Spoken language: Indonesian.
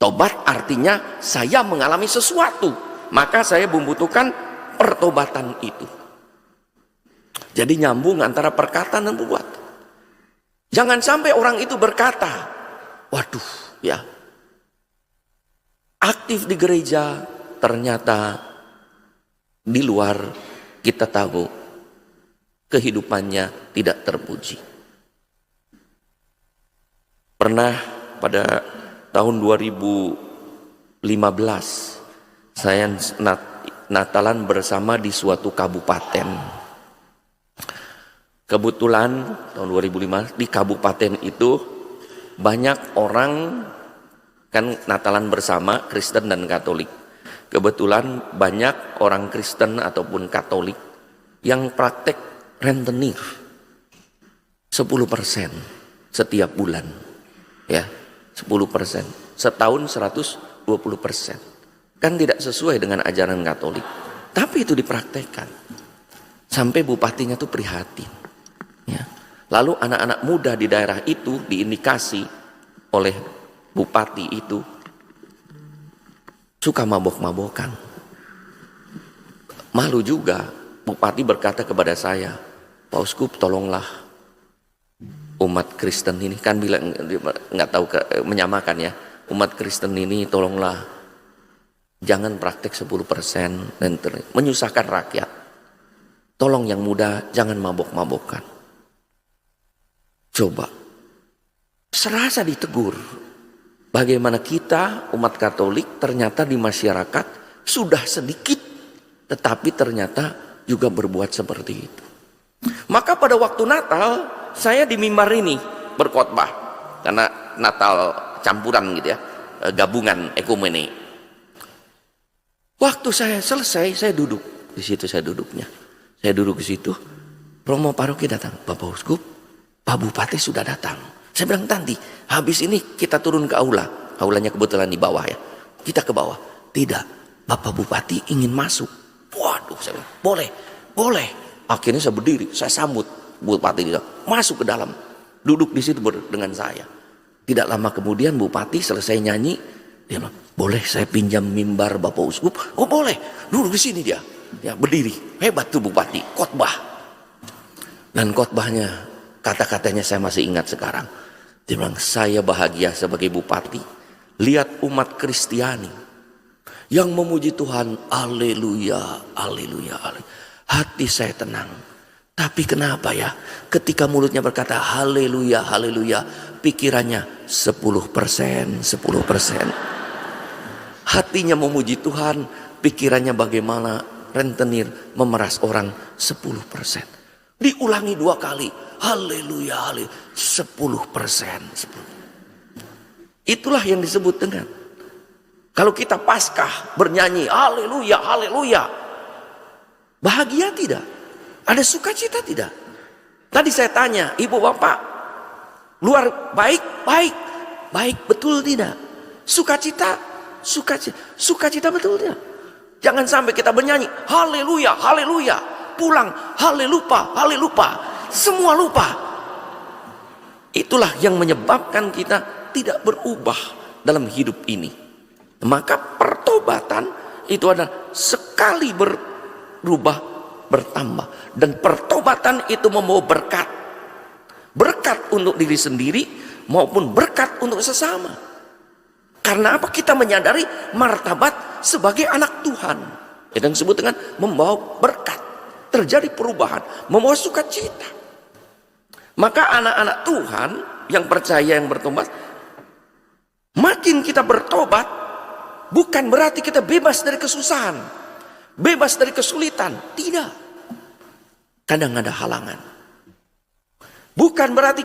Tobat artinya saya mengalami sesuatu, maka saya membutuhkan pertobatan itu. Jadi nyambung antara perkataan dan perbuatan. Jangan sampai orang itu berkata, waduh ya, aktif di gereja, ternyata di luar kita tahu kehidupannya tidak terpuji. Pernah pada tahun 2015 saya Natalan bersama di suatu kabupaten. Kebetulan tahun 2005 di kabupaten itu banyak orang, kan Natalan bersama Kristen dan Katolik. Kebetulan banyak orang Kristen ataupun Katolik yang praktek rentenir 10% setiap bulan, ya 10%, setahun 120%. Kan tidak sesuai dengan ajaran Katolik, tapi itu dipraktekkan. Sampai bupatinya tuh prihatin. Ya. Lalu anak-anak muda di daerah itu diindikasi oleh bupati itu suka mabok-mabokan. Malu juga, bupati berkata kepada saya, Pak Uskup tolonglah umat Kristen ini, kan bilang nggak tahu menyamakan ya, umat Kristen ini tolonglah jangan praktek 10% dan menyusahkan rakyat. Tolong yang muda jangan mabok-mabokan. Coba serasa ditegur. Bagaimana kita umat Katolik ternyata di masyarakat sudah sedikit, tetapi ternyata juga berbuat seperti itu. Maka pada waktu Natal saya di mimbar ini berkhotbah, karena Natal campuran gitu ya, gabungan ekumene. Waktu saya selesai, saya duduk di situ, saya duduknya. Saya duduk di situ. Romo paroki datang, Bapak Uskup, Pak Bupati sudah datang. Saya bilang, nanti habis ini kita turun ke aula. Aulanya kebetulan di bawah ya. Kita ke bawah. Tidak, Bapak Bupati ingin masuk. Waduh, saya bilang, boleh, boleh. Akhirnya saya berdiri, saya sambut Bupati dia masuk ke dalam. Duduk di situ dengan saya. Tidak lama kemudian Bupati selesai nyanyi, dia bilang, boleh saya pinjam mimbar Bapak Uskup? Oh boleh, duduk di sini dia. Ya berdiri, hebat tuh Bupati, khotbah. Dan khotbahnya, kata-katanya saya masih ingat sekarang. Dia bilang, saya bahagia sebagai Bupati, lihat umat Kristiani yang memuji Tuhan, haleluya, haleluya, haleluya. Hati saya tenang. Tapi kenapa ya, ketika mulutnya berkata haleluya, haleluya, pikirannya 10%, 10%. Hatinya memuji Tuhan, pikirannya bagaimana rentenir memeras orang 10%. Diulangi 2 kali, haleluya, haleluya, 10%. Itulah yang disebut dengan, kalau kita Paskah bernyanyi haleluya, haleluya, bahagia tidak? Ada sukacita tidak? Tadi saya tanya, ibu bapak, luar baik, baik, baik betul tidak? Sukacita, sukacita betul tidak? Jangan sampai kita bernyanyi haleluya, haleluya, pulang halelupa, halelupa, semua lupa. Itulah yang menyebabkan kita tidak berubah dalam hidup ini. Maka pertobatan itu adalah sekali berubah bertambah, dan pertobatan itu membawa berkat. Berkat untuk diri sendiri maupun berkat untuk sesama. Karena apa? Kita menyadari martabat sebagai anak Tuhan. Itu yang disebut dengan membawa berkat. Terjadi perubahan, membawa sukacita. Maka anak-anak Tuhan yang percaya, yang bertobat, makin kita bertobat, bukan berarti kita bebas dari kesusahan, bebas dari kesulitan. Tidak. Kadang ada halangan. Bukan berarti